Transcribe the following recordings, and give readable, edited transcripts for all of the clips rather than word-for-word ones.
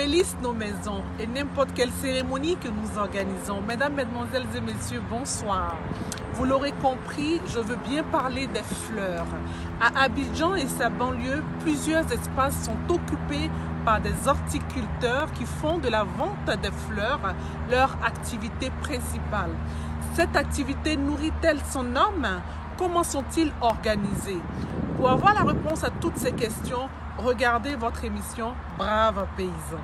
embellissent nos maisons et n'importe quelle cérémonie que nous organisons. Mesdames, Mesdemoiselles et Messieurs, bonsoir. Vous l'aurez compris, je veux bien parler des fleurs. À Abidjan et sa banlieue, plusieurs espaces sont occupés par des horticulteurs qui font de la vente des fleurs leur activité principale. Cette activité nourrit-elle son homme? Comment sont-ils organisés? Pour avoir la réponse à toutes ces questions, regardez votre émission Brave Paysan.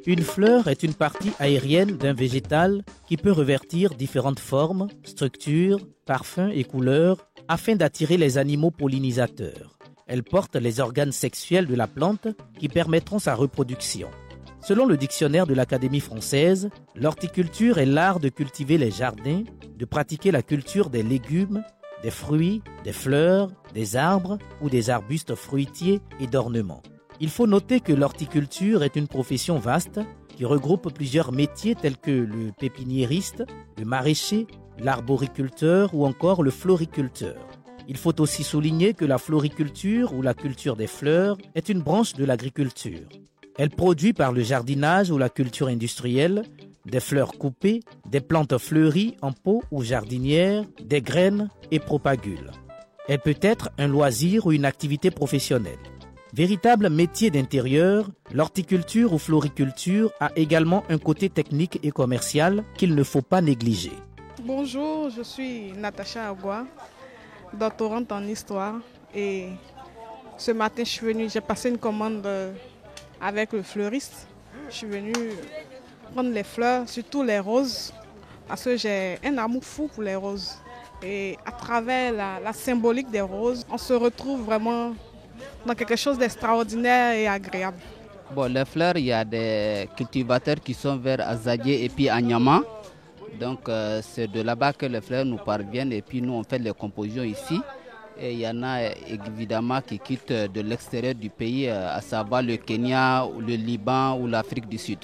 Une fleur est une partie aérienne d'un végétal qui peut revêtir différentes formes, structures, parfums et couleurs afin d'attirer les animaux pollinisateurs. Elle porte les organes sexuels de la plante qui permettront sa reproduction. Selon le dictionnaire de l'Académie française, l'horticulture est l'art de cultiver les jardins, de pratiquer la culture des légumes, des fruits, des fleurs, des arbres ou des arbustes fruitiers et d'ornements. Il faut noter que l'horticulture est une profession vaste qui regroupe plusieurs métiers tels que le pépiniériste, le maraîcher, l'arboriculteur ou encore le floriculteur. Il faut aussi souligner que la floriculture ou la culture des fleurs est une branche de l'agriculture. Elle produit par le jardinage ou la culture industrielle des fleurs coupées, des plantes fleuries en pot ou jardinières, des graines et propagule. Elle peut être un loisir ou une activité professionnelle. Véritable métier d'intérieur, l'horticulture ou floriculture a également un côté technique et commercial qu'il ne faut pas négliger. Bonjour, je suis Natacha Agua, doctorante en histoire et ce matin j'ai passé une commande avec le fleuriste. Je suis venue prendre les fleurs, surtout les roses, parce que j'ai un amour fou pour les roses. Et à travers la symbolique des roses, on se retrouve vraiment dans quelque chose d'extraordinaire et agréable. Bon, les fleurs, il y a des cultivateurs qui sont vers Azadie et puis à Nyama. Donc c'est de là-bas que les fleurs nous parviennent et puis nous on fait les compositions ici. Et il y en a évidemment qui quittent de l'extérieur du pays, à savoir le Kenya, le Liban ou l'Afrique du Sud.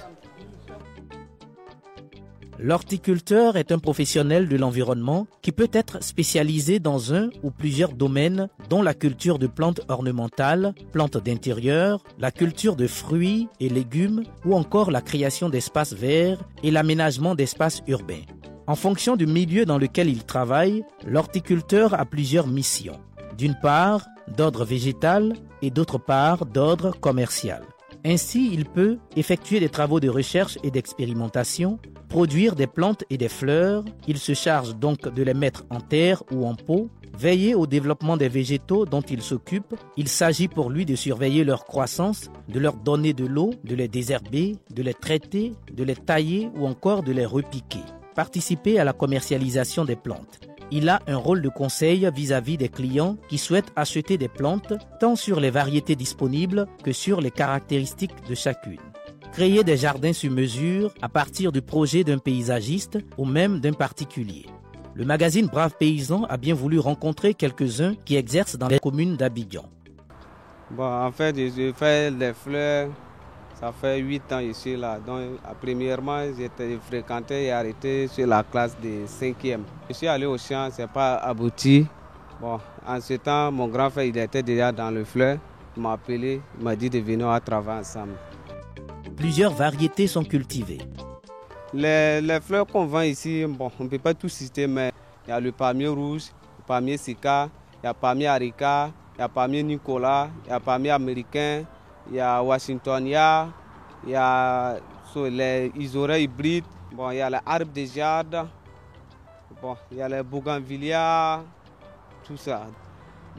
L'horticulteur est un professionnel de l'environnement qui peut être spécialisé dans un ou plusieurs domaines dont la culture de plantes ornementales, plantes d'intérieur, la culture de fruits et légumes ou encore la création d'espaces verts et l'aménagement d'espaces urbains. En fonction du milieu dans lequel il travaille, l'horticulteur a plusieurs missions. D'une part, d'ordre végétal et d'autre part, d'ordre commercial. Ainsi, il peut effectuer des travaux de recherche et d'expérimentation, produire des plantes et des fleurs, il se charge donc de les mettre en terre ou en pot, veiller au développement des végétaux dont il s'occupe, il s'agit pour lui de surveiller leur croissance, de leur donner de l'eau, de les désherber, de les traiter, de les tailler ou encore de les repiquer. Participer à la commercialisation des plantes. Il a un rôle de conseil vis-à-vis des clients qui souhaitent acheter des plantes, tant sur les variétés disponibles que sur les caractéristiques de chacune. Créer des jardins sur mesure à partir du projet d'un paysagiste ou même d'un particulier. Le magazine Brave Paysan a bien voulu rencontrer quelques-uns qui exercent dans les communes d'Abidjan. En fait, je fais les fleurs. Ça fait 8 ans ici là. Donc, premièrement, j'étais fréquenté et arrêté sur la classe de 5e. Je suis allé au champ, ce n'est pas abouti. En ce temps, mon grand frère il était déjà dans le fleur. Il m'a appelé, il m'a dit de venir à travailler ensemble. Plusieurs variétés sont cultivées. Les fleurs qu'on vend ici, on ne peut pas tout citer, mais il y a le palmier rouge, le palmier sika, il y a le palmier harika, il y a le palmier Nicolas, il y a le palmier américain. Il y a Washingtonia, il y a les isorées hybrides, il y a les arbres de jardin, il y a les bougainvillias, tout ça.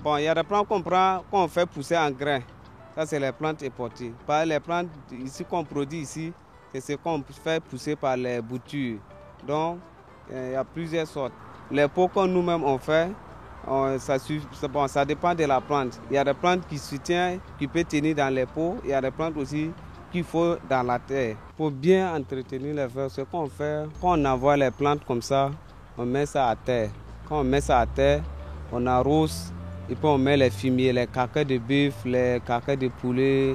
Il y a des plantes qu'on fait pousser en grains. Ça, c'est les plantes importées. Les plantes ici qu'on produit ici, c'est ce qu'on fait pousser par les boutures. Donc, il y a plusieurs sortes. Les pots que nous-mêmes on fait, ça dépend de la plante. Il y a des plantes qui se tiennent, qui peuvent tenir dans les pots. Il y a des plantes aussi qu'il faut dans la terre. Pour bien entretenir les fleurs, ce qu'on fait, quand on envoie les plantes comme ça, on met ça à terre. Quand on met ça à terre, on arrose et puis on met les fumiers, les caca de bœuf, les caca de poulet.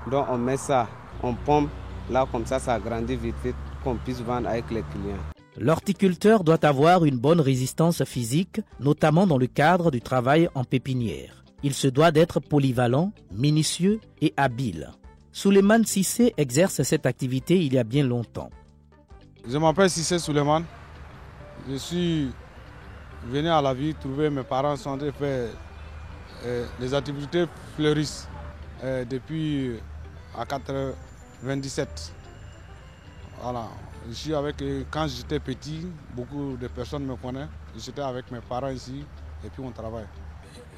Donc on met ça, on pompe. Là comme ça grandit vite qu'on puisse vendre avec les clients. L'horticulteur doit avoir une bonne résistance physique, notamment dans le cadre du travail en pépinière. il se doit d'être polyvalent, minutieux et habile. Souleymane Sissé exerce cette activité il y a bien longtemps. Je m'appelle Sissé Souleymane. Je suis venu à la vie trouver mes parents sont en train de faire les activités fleuristes depuis à 97. Voilà. Je suis quand j'étais petit, beaucoup de personnes me connaissent. J'étais avec mes parents ici et puis on travaille.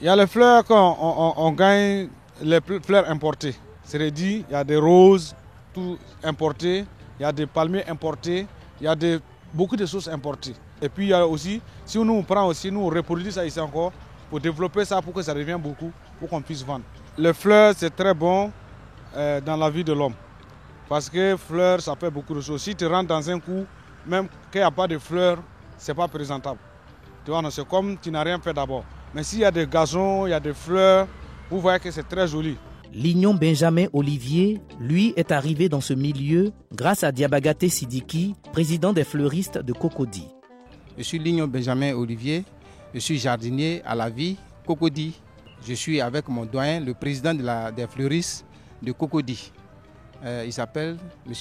Il y a les fleurs qu'on gagne, les fleurs importées. C'est-à-dire, il y a des roses tout importées, il y a des palmiers importés, il y a beaucoup de choses importées. Et puis il y a aussi, si nous on prend aussi, nous on reproduit ça ici encore pour développer ça, pour que ça devienne beaucoup, pour qu'on puisse vendre. Les fleurs, c'est très bon dans la vie de l'homme. Parce que fleurs, ça fait beaucoup de choses. Si tu rentres dans un coup, même qu'il n'y a pas de fleurs, ce n'est pas présentable. Tu vois, c'est comme tu n'as rien fait d'abord. Mais s'il y a des gazons, il y a des fleurs, vous voyez que c'est très joli. Lignon Benjamin Olivier, lui, est arrivé dans ce milieu grâce à Diabagaté Sidiki, président des fleuristes de Cocody. Je suis Lignon Benjamin Olivier, je suis jardinier à la vie Cocody. Je suis avec mon doyen, le président des fleuristes de Cocody. Il s'appelle M.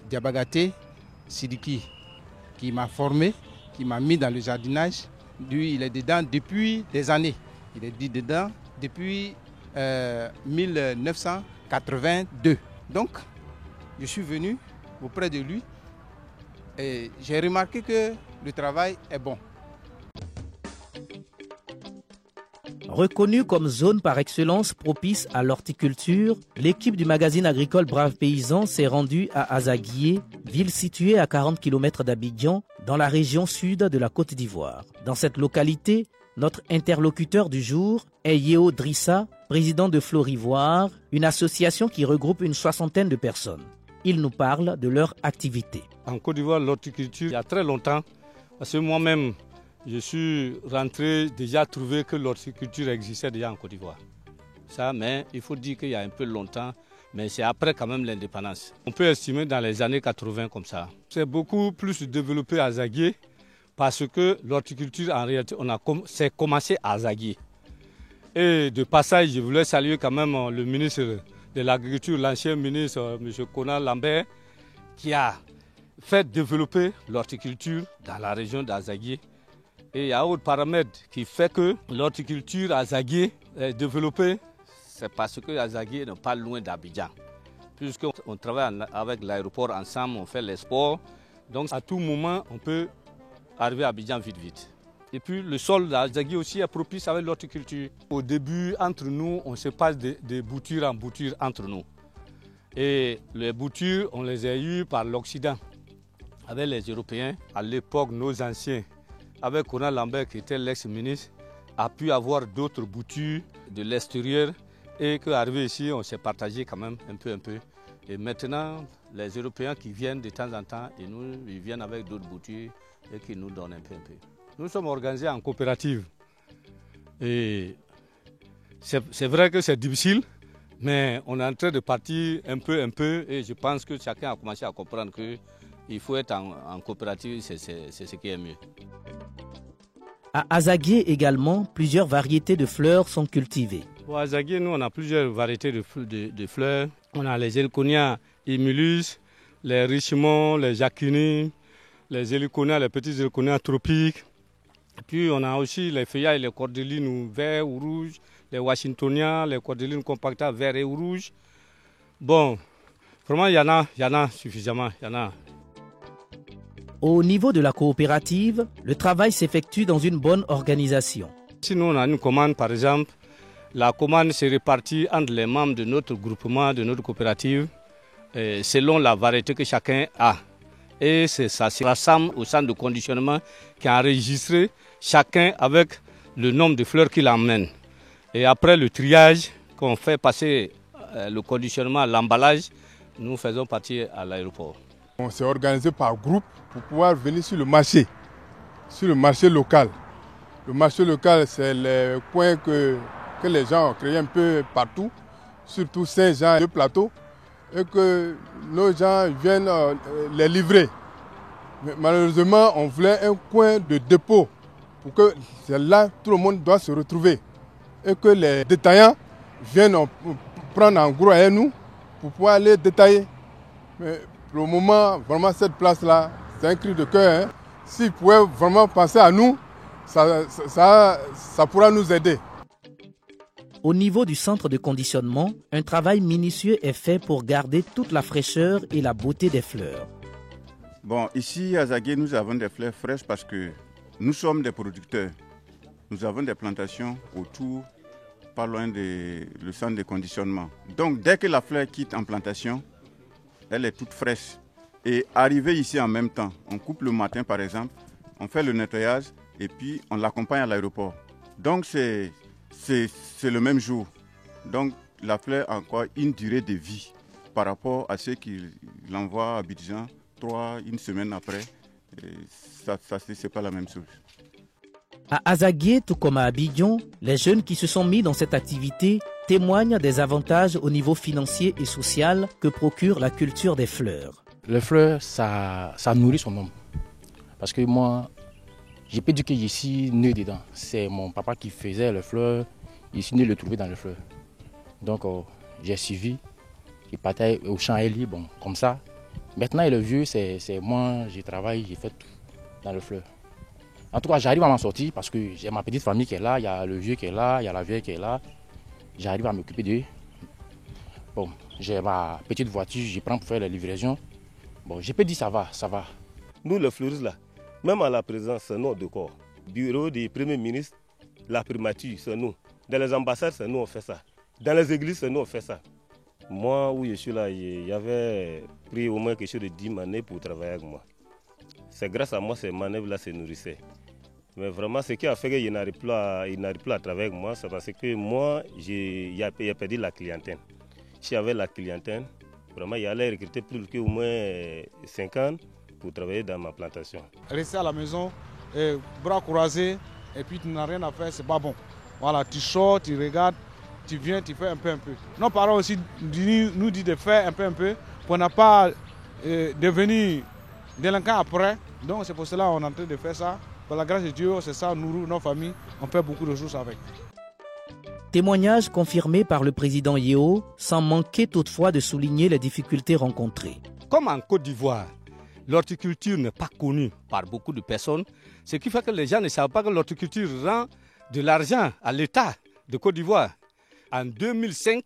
Diabagaté Sidiki, qui m'a formé, qui m'a mis dans le jardinage. Lui, il est dedans depuis des années. Il est dedans depuis 1982. Donc, je suis venu auprès de lui et j'ai remarqué que le travail est bon. Reconnue comme zone par excellence propice à l'horticulture, l'équipe du magazine agricole Brave Paysan s'est rendue à Azaguié, ville située à 40 km d'Abidjan, dans la région sud de la Côte d'Ivoire. Dans cette localité, notre interlocuteur du jour est Yeo Drissa, président de Florivoire, une association qui regroupe une 60aine de personnes. Il nous parle de leur activité. En Côte d'Ivoire, l'horticulture, il y a très longtemps, parce que moi-même, je suis rentré déjà trouver que l'horticulture existait déjà en Côte d'Ivoire. Ça, mais il faut dire qu'il y a un peu longtemps, mais c'est après quand même l'indépendance. On peut estimer dans les années 80 comme ça. C'est beaucoup plus développé à Zaguié parce que l'horticulture, en réalité, c'est commencé à Zaguié. Et de passage, je voulais saluer quand même le ministre de l'Agriculture, l'ancien ministre, M. Conan Lambert, qui a fait développer l'horticulture dans la région d'Azaguié. Et il y a autre paramètre qui fait que l'horticulture à Zaguié est développée, c'est parce que Azaguié n'est pas loin d'Abidjan. Puisqu'on travaille avec l'aéroport ensemble, on fait les sports. Donc à tout moment, on peut arriver à Abidjan vite. Et puis le sol d'Azaguié aussi est propice avec l'horticulture. Au début, entre nous, on se passe de bouture en bouture entre nous. Et les boutures, on les a eues par l'Occident, avec les Européens. À l'époque, nos anciens, avec Conan Lambert qui était l'ex-ministre, a pu avoir d'autres boutures de l'extérieur et qu'arrivé ici, on s'est partagé quand même un peu. Et maintenant, les Européens qui viennent de temps en temps, ils viennent avec d'autres boutures et qui nous donnent un peu. Nous sommes organisés en coopérative. Et c'est vrai que c'est difficile, mais on est en train de partir un peu et je pense que chacun a commencé à comprendre qu'il faut être en coopérative, c'est ce qui est mieux. À Azaguié également, plusieurs variétés de fleurs sont cultivées. À Azaguié, nous, on a plusieurs variétés de fleurs. On a les Heliconia humilus, les Richemont, les Jacquini, les Heliconia, les petits Heliconia tropiques. Et puis on a aussi les feuillages, les cordélines verts ou rouges, les Washingtoniens, les cordélines compacta verts et rouges. Bon, vraiment, il y en a suffisamment, il y en a. Au niveau de la coopérative, le travail s'effectue dans une bonne organisation. Si nous on a une commande, par exemple, la commande se répartit entre les membres de notre groupement, de notre coopérative, selon la variété que chacun a. Et ça se rassemble au centre de conditionnement qui est enregistré, chacun avec le nombre de fleurs qu'il emmène. Et après le triage, qu'on fait passer le conditionnement, l'emballage, nous faisons partir à l'aéroport. On s'est organisé par groupe pour pouvoir venir sur le marché local. Le marché local, c'est le point que les gens ont créé un peu partout, surtout Saint-Jean et le plateau, et que nos gens viennent les livrer. Mais malheureusement, on voulait un coin de dépôt pour que c'est là tout le monde doit se retrouver. et que les détaillants viennent prendre en gros à nous pour pouvoir les détailler. Mais pour le moment, vraiment cette place-là, c'est un cri de cœur. Hein. S'ils pouvaient vraiment penser à nous, ça pourra nous aider. Au niveau du centre de conditionnement, un travail minutieux est fait pour garder toute la fraîcheur et la beauté des fleurs. Bon, ici à Zaguié, nous avons des fleurs fraîches parce que nous sommes des producteurs. Nous avons des plantations autour, pas loin du centre de conditionnement. Donc, dès que la fleur quitte en plantation, elle est toute fraîche. Et arriver ici en même temps, on coupe le matin par exemple, on fait le nettoyage et puis on l'accompagne à l'aéroport. Donc, c'est le même jour. Donc, la fleur a encore une durée de vie par rapport à ceux qui l'envoient à Abidjan une semaine après. C'est pas la même chose. À Azaguié, tout comme à Abidjan, les jeunes qui se sont mis dans cette activité témoignent des avantages au niveau financier et social que procure la culture des fleurs. Les fleurs, ça nourrit son homme. Parce que moi, j'ai pas dit que je suis né dedans. C'est mon papa qui faisait les fleurs. Je suis né le trouver dans les fleurs. Donc, j'ai suivi. Il partait au champ Eli, bon, comme ça. Maintenant, il est vieux, c'est moi, je travaille, j'ai fait tout dans les fleurs. En tout cas, j'arrive à m'en sortir parce que j'ai ma petite famille qui est là, il y a le vieux qui est là, il y a la vieille qui est là. J'arrive à m'occuper d'eux. Bon, j'ai ma petite voiture, je prends pour faire les livraisons. Bon, je peux dire ça va, ça va. Nous, les fleuristes, là, même à la présence, c'est nous de corps. Bureau du Premier ministre, la primature, c'est nous. Dans les ambassades, c'est nous, on fait ça. Dans les églises, c'est nous, on fait ça. Moi, où je suis là, j'avais pris au moins quelque chose de 10 années pour travailler avec moi. C'est grâce à moi que ces manœuvres-là se nourrissaient. Mais vraiment, ce qui a fait qu'il n'arrive plus à travailler avec moi, c'est parce que moi, j'ai perdu la clientèle. Si j'avais la clientèle, vraiment, il allait recruter plus qu'au moins 50 pour travailler dans ma plantation. Rester à la maison, bras croisés, et puis tu n'as rien à faire, c'est pas bon. Voilà, tu sors, tu regardes, tu viens, tu fais un peu. Nos parents aussi nous disent de faire un peu, pour ne pas devenir délinquant après. Donc c'est pour cela qu'on est en train de faire ça. Par la grâce de Dieu, c'est ça, nous, nos familles, on fait beaucoup de choses avec. Témoignage confirmé par le président Yeo, sans manquer toutefois de souligner les difficultés rencontrées. Comme en Côte d'Ivoire, l'horticulture n'est pas connue par beaucoup de personnes, ce qui fait que les gens ne savent pas que l'horticulture rend de l'argent à l'État de Côte d'Ivoire. En 2005,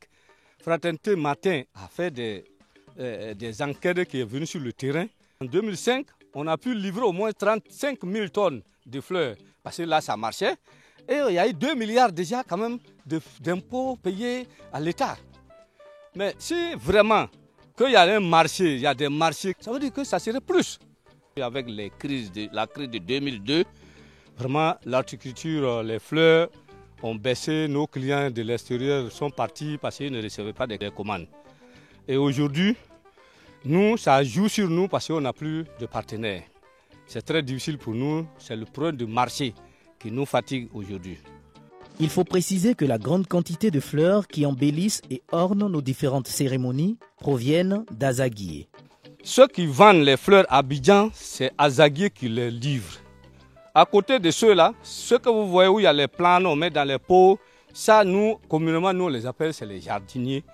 Fraternité Matin a fait des enquêtes qui sont venues sur le terrain. En 2005, on a pu livrer au moins 35 000 tonnes de fleurs, parce que là, ça marchait. Et il y a eu 2 milliards déjà quand même d'impôts payés à l'État. Mais si vraiment qu'il y a un marché, il y a des marchés, ça veut dire que ça serait plus. Avec la crise de 2002, vraiment l'horticulture, les fleurs ont baissé. Nos clients de l'extérieur sont partis parce qu'ils ne recevaient pas de commandes. Et aujourd'hui, nous, ça joue sur nous parce qu'on n'a plus de partenaires. C'est très difficile pour nous, c'est le problème du marché qui nous fatigue aujourd'hui. Il faut préciser que la grande quantité de fleurs qui embellissent et ornent nos différentes cérémonies proviennent d'Azaguié. Ceux qui vendent les fleurs à Abidjan, c'est Azaguié qui les livre. À côté de ceux-là, ceux que vous voyez où il y a les plants, on met dans les pots, ça, nous, communément, nous, on les appelle, c'est les jardiniers.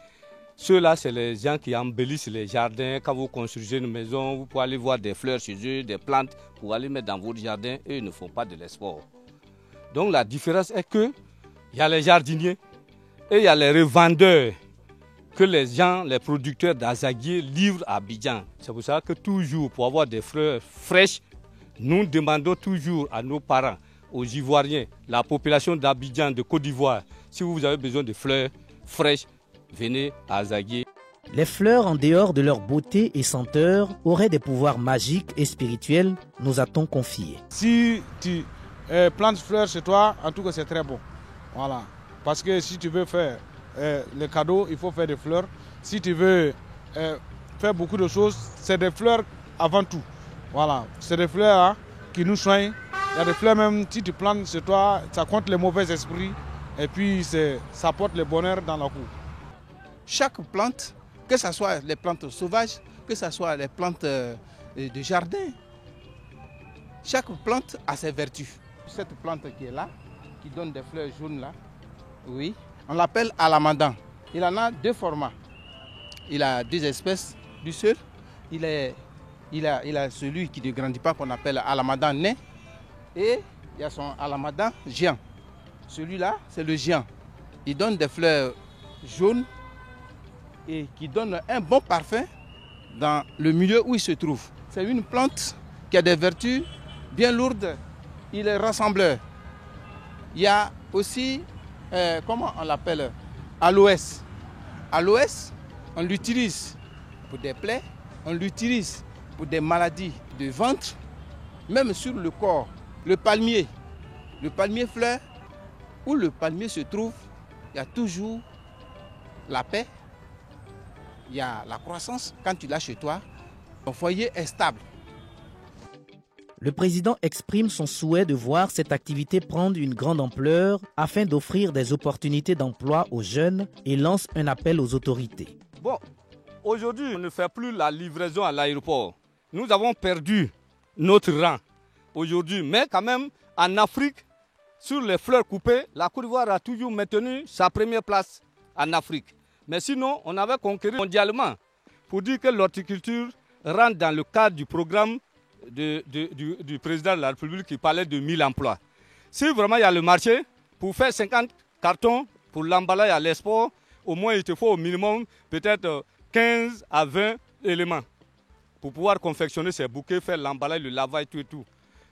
Ceux-là, c'est les gens qui embellissent les jardins. Quand vous construisez une maison, vous pouvez aller voir des fleurs chez eux, des plantes, pour aller mettre dans votre jardin. Eux, ils ne font pas de l'export. Donc la différence est qu'il y a les jardiniers et il y a les revendeurs que les gens, les producteurs d'Azaguié livrent à Abidjan. C'est pour ça que toujours, pour avoir des fleurs fraîches, nous demandons toujours à nos parents, aux Ivoiriens, la population d'Abidjan, de Côte d'Ivoire, si vous avez besoin de fleurs fraîches, venez à Azaguié. Les fleurs, en dehors de leur beauté et senteur, auraient des pouvoirs magiques et spirituels, nous a-t-on confié. Si tu plantes fleurs chez toi, en tout cas c'est très bon. Voilà. Parce que si tu veux faire les cadeaux, il faut faire des fleurs. Si tu veux faire beaucoup de choses, c'est des fleurs avant tout. Voilà. C'est des fleurs hein, qui nous soignent. Il y a des fleurs même, si tu plantes chez toi, ça compte les mauvais esprits. Et puis ça porte le bonheur dans la cour. Chaque plante, que ce soit les plantes sauvages, que ce soit les plantes de jardin, chaque plante a ses vertus. Cette plante qui est là, qui donne des fleurs jaunes là, Oui, on l'appelle alamadan. Il en a 2 formats. Il a 2 espèces du seul. Il a celui qui ne grandit pas qu'on appelle alamadan nain. Et il y a son alamadan géant. Celui-là, c'est le géant. Il donne des fleurs jaunes et qui donne un bon parfum dans le milieu où il se trouve. C'est une plante qui a des vertus bien lourdes. Il est rassembleur. Il y a aussi, comment on l'appelle, aloès. Aloès, on l'utilise pour des plaies, on l'utilise pour des maladies de ventre, même sur le corps. Le palmier fleur, où le palmier se trouve, il y a toujours la paix, il y a la croissance. Quand tu l'as chez toi, ton foyer est stable. Le président exprime son souhait de voir cette activité prendre une grande ampleur afin d'offrir des opportunités d'emploi aux jeunes et lance un appel aux autorités. Bon, aujourd'hui, on ne fait plus la livraison à l'aéroport. Nous avons perdu notre rang aujourd'hui, mais quand même, en Afrique, sur les fleurs coupées, la Côte d'Ivoire a toujours maintenu sa première place en Afrique. Mais sinon, on avait conquéri mondialement pour dire que l'horticulture rentre dans le cadre du programme du président de la République qui parlait de 1000 emplois. Si vraiment il y a le marché, pour faire 50 cartons pour l'emballage à l'export, au moins il te faut au minimum peut-être 15 à 20 éléments pour pouvoir confectionner ces bouquets, faire l'emballage, le lavage, tout et tout.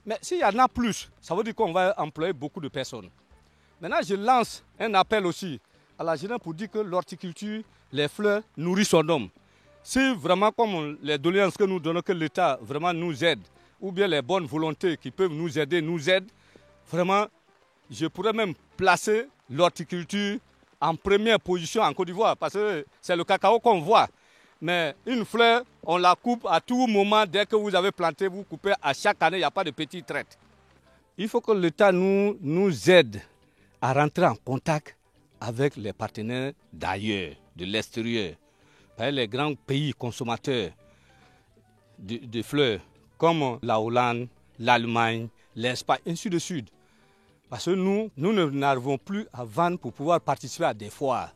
Mais s'il y en a plus, ça veut dire qu'on va employer beaucoup de personnes. Maintenant, je lance un appel aussi à la jeunesse pour dire que l'horticulture, les fleurs, nourrissent son homme. Si vraiment, comme les doléances que nous donnons, que l'État vraiment nous aide, ou bien les bonnes volontés qui peuvent nous aider, vraiment, je pourrais même placer l'horticulture en première position en Côte d'Ivoire, parce que c'est le cacao qu'on voit. Mais une fleur, on la coupe à tout moment. Dès que vous avez planté, vous coupez à chaque année, il n'y a pas de petite traite. Il faut que l'État nous aide à rentrer en contact avec les partenaires d'ailleurs, de l'extérieur. Les grands pays consommateurs de fleurs, comme la Hollande, l'Allemagne, l'Espagne, ainsi de suite. Parce que nous n'arrivons plus à vendre pour pouvoir participer à des foires.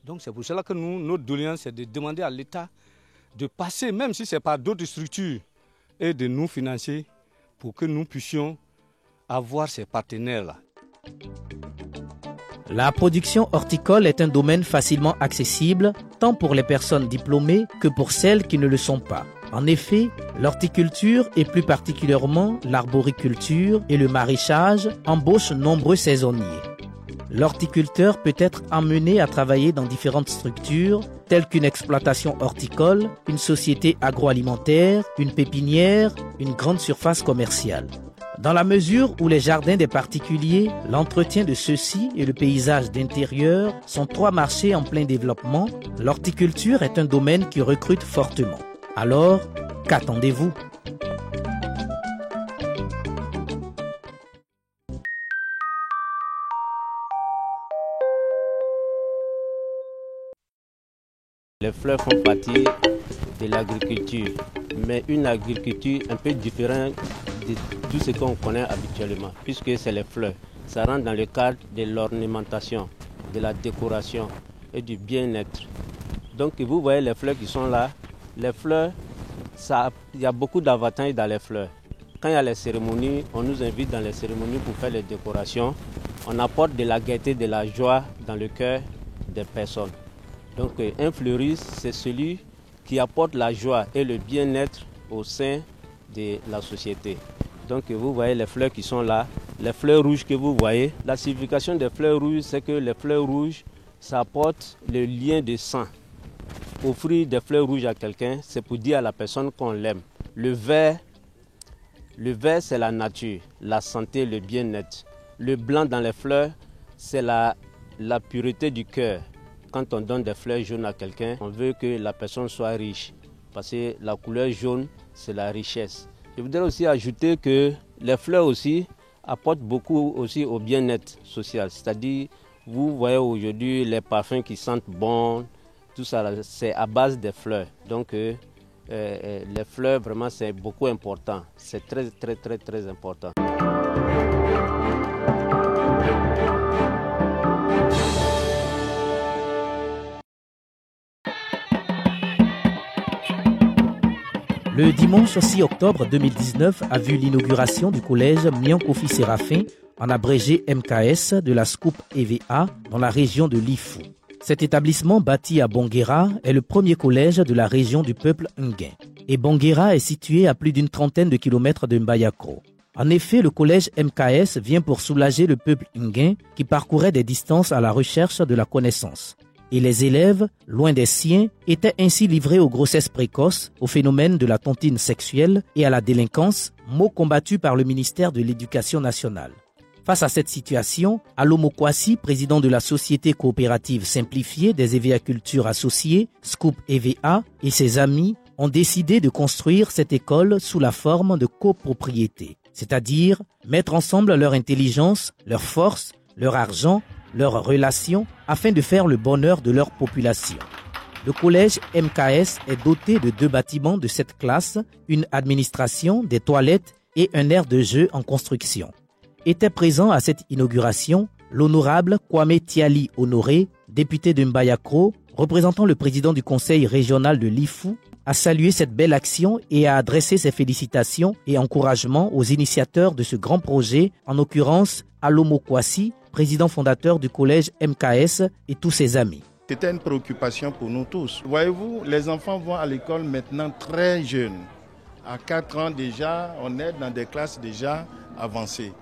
Donc c'est pour cela que notre doléance, c'est de demander à l'État de passer, même si c'est par d'autres structures, et de nous financer pour que nous puissions avoir ces partenaires-là. La production horticole est un domaine facilement accessible, tant pour les personnes diplômées que pour celles qui ne le sont pas. En effet, l'horticulture et plus particulièrement l'arboriculture et le maraîchage embauchent nombreux saisonniers. L'horticulteur peut être amené à travailler dans différentes structures, telles qu'une exploitation horticole, une société agroalimentaire, une pépinière, une grande surface commerciale. Dans la mesure où les jardins des particuliers, l'entretien de ceux-ci et le paysage d'intérieur sont 3 marchés en plein développement, l'horticulture est un domaine qui recrute fortement. Alors, qu'attendez-vous ? Les fleurs font partie de l'agriculture, mais une agriculture un peu différente de tout ce qu'on connaît habituellement, puisque c'est les fleurs. Ça rentre dans le cadre de l'ornementation, de la décoration et du bien-être. Donc vous voyez les fleurs qui sont là. Les fleurs, il y a beaucoup d'avantages dans les fleurs. Quand il y a les cérémonies, on nous invite dans les cérémonies pour faire les décorations. On apporte de la gaieté, de la joie dans le cœur des personnes. Donc un fleuriste, c'est celui qui apporte la joie et le bien-être au sein de la société. Donc vous voyez les fleurs qui sont là, les fleurs rouges que vous voyez. La signification des fleurs rouges, c'est que les fleurs rouges, ça apporte le lien de sang. Offrir des fleurs rouges à quelqu'un, c'est pour dire à la personne qu'on l'aime. Le vert, c'est la nature, la santé, le bien-être. Le blanc dans les fleurs, c'est la pureté du cœur. Quand on donne des fleurs jaunes à quelqu'un, on veut que la personne soit riche. Parce que la couleur jaune, c'est la richesse. Je voudrais aussi ajouter que les fleurs aussi apportent beaucoup aussi au bien-être social. C'est-à-dire, vous voyez aujourd'hui les parfums qui sentent bon, tout ça, c'est à base des fleurs. Donc, les fleurs, vraiment, c'est beaucoup important. C'est très, très, très, très important. Le dimanche 6 octobre 2019 a vu l'inauguration du collège Mian-Kofi Séraphin, en abrégé MKS, de la SCOUP EVA dans la région de Lifou. Cet établissement bâti à Bonguera est le premier collège de la région du peuple Nguin. Et Bonguera est situé à plus d'une trentaine de kilomètres de Mbayakro. En effet, le collège MKS vient pour soulager le peuple Nguin qui parcourait des distances à la recherche de la connaissance. Et les élèves, loin des siens, étaient ainsi livrés aux grossesses précoces, au phénomène de la tontine sexuelle et à la délinquance, mot combattu par le ministère de l'Éducation nationale. Face à cette situation, Alomo Kwasi, président de la Société coopérative simplifiée des évéacultures associées, SCOUP EVA, et ses amis ont décidé de construire cette école sous la forme de copropriété, c'est-à-dire mettre ensemble leur intelligence, leur force, leur argent, leurs relations afin de faire le bonheur de leur population. Le collège MKS est doté de 2 bâtiments de cette classe, une administration, des toilettes et un aire de jeu en construction. Était présent à cette inauguration l'honorable Kwame Tiali Honoré, député de Mbayakro, représentant le président du conseil régional de Lifou, a salué cette belle action et a adressé ses félicitations et encouragements aux initiateurs de ce grand projet, en l'occurrence Alomo Kwasi, président fondateur du collège MKS et tous ses amis. C'était une préoccupation pour nous tous. Voyez-vous, les enfants vont à l'école maintenant très jeunes. À 4 ans déjà, on est dans des classes déjà avancées.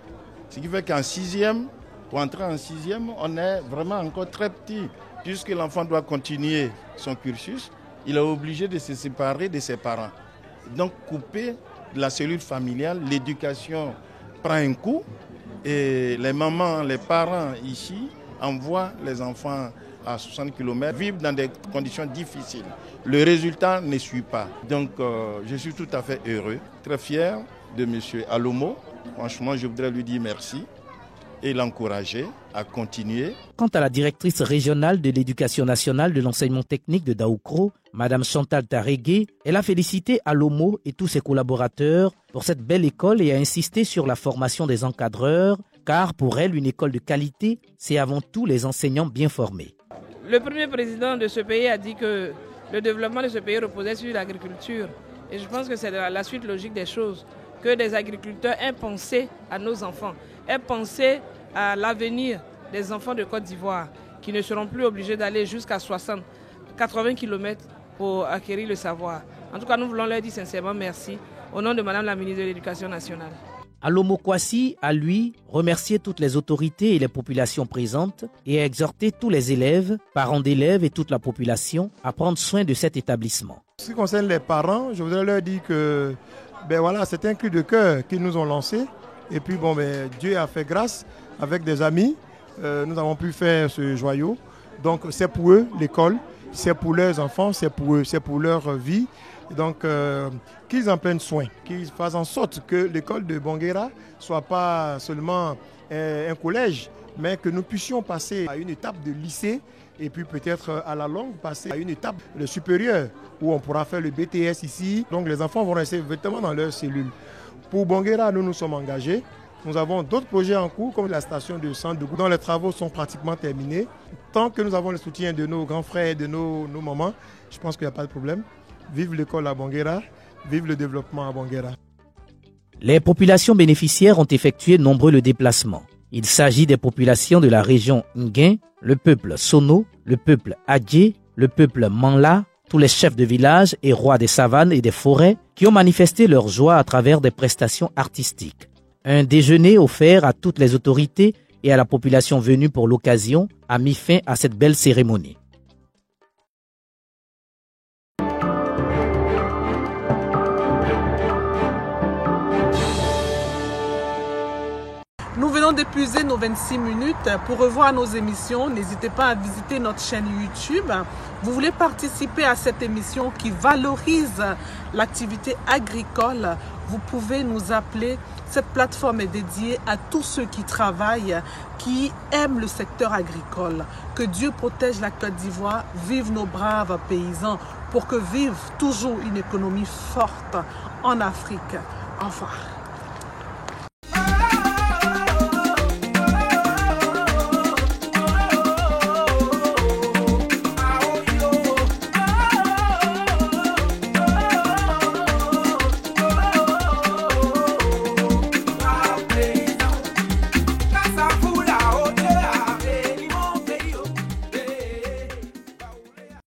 Ce qui fait qu'en 6e, pour entrer en 6e, on est vraiment encore très petit. Puisque l'enfant doit continuer son cursus, il est obligé de se séparer de ses parents. Donc, coupé de la cellule familiale, l'éducation prend un coup. Et les mamans, les parents ici envoient les enfants à 60 km, vivent dans des conditions difficiles. Le résultat ne suit pas. Donc je suis tout à fait heureux, très fier de M. Alomo. Franchement, je voudrais lui dire merci et l'encourager à continuer. Quant à la directrice régionale de l'éducation nationale de l'enseignement technique de Daoukro, Mme Chantal Tarégué, elle a félicité Alomo et tous ses collaborateurs pour cette belle école et a insisté sur la formation des encadreurs, car pour elle, une école de qualité, c'est avant tout les enseignants bien formés. Le premier président de ce pays a dit que le développement de ce pays reposait sur l'agriculture. Et je pense que c'est la suite logique des choses, que des agriculteurs aient pensé à nos enfants, aient pensé à l'avenir des enfants de Côte d'Ivoire, qui ne seront plus obligés d'aller jusqu'à 60, 80 km pour acquérir le savoir. En tout cas, nous voulons leur dire sincèrement merci au nom de Madame la ministre de l'Éducation nationale. Alomo Kwasi a, lui, remercié toutes les autorités et les populations présentes et a exhorté tous les élèves, parents d'élèves et toute la population à prendre soin de cet établissement. En ce qui concerne les parents, je voudrais leur dire que c'est un cri de cœur qu'ils nous ont lancé. Et puis Dieu a fait grâce avec des amis. Nous avons pu faire ce joyau. Donc c'est pour eux l'école, c'est pour leurs enfants, c'est pour eux, c'est pour leur vie. Donc qu'ils en prennent soin, qu'ils fassent en sorte que l'école de Bonguera soit pas seulement un collège, mais que nous puissions passer à une étape de lycée et puis peut-être à la longue passer à une étape supérieure où on pourra faire le BTS ici. Donc les enfants vont rester véritablement dans leurs cellules. Pour Bonguera, nous nous sommes engagés. Nous avons d'autres projets en cours, comme la station de Sandougou, dont les travaux sont pratiquement terminés. Tant que nous avons le soutien de nos grands frères et de nos mamans, je pense qu'il n'y a pas de problème. Vive l'école à Bonguera, vive le développement à Bonguera. Les populations bénéficiaires ont effectué nombreux le déplacements. Il s'agit des populations de la région Nguin, le peuple Sono, le peuple Adjé, le peuple Manla, tous les chefs de village et rois des savanes et des forêts qui ont manifesté leur joie à travers des prestations artistiques. Un déjeuner offert à toutes les autorités et à la population venue pour l'occasion a mis fin à cette belle cérémonie. Nous venons d'épuiser nos 26 minutes. Pour revoir nos émissions, n'hésitez pas à visiter notre chaîne YouTube. Vous voulez participer à cette émission qui valorise l'activité agricole, vous pouvez nous appeler. Cette plateforme est dédiée à tous ceux qui travaillent, qui aiment le secteur agricole. Que Dieu protège la Côte d'Ivoire, vive nos braves paysans pour que vive toujours une économie forte en Afrique. Au revoir.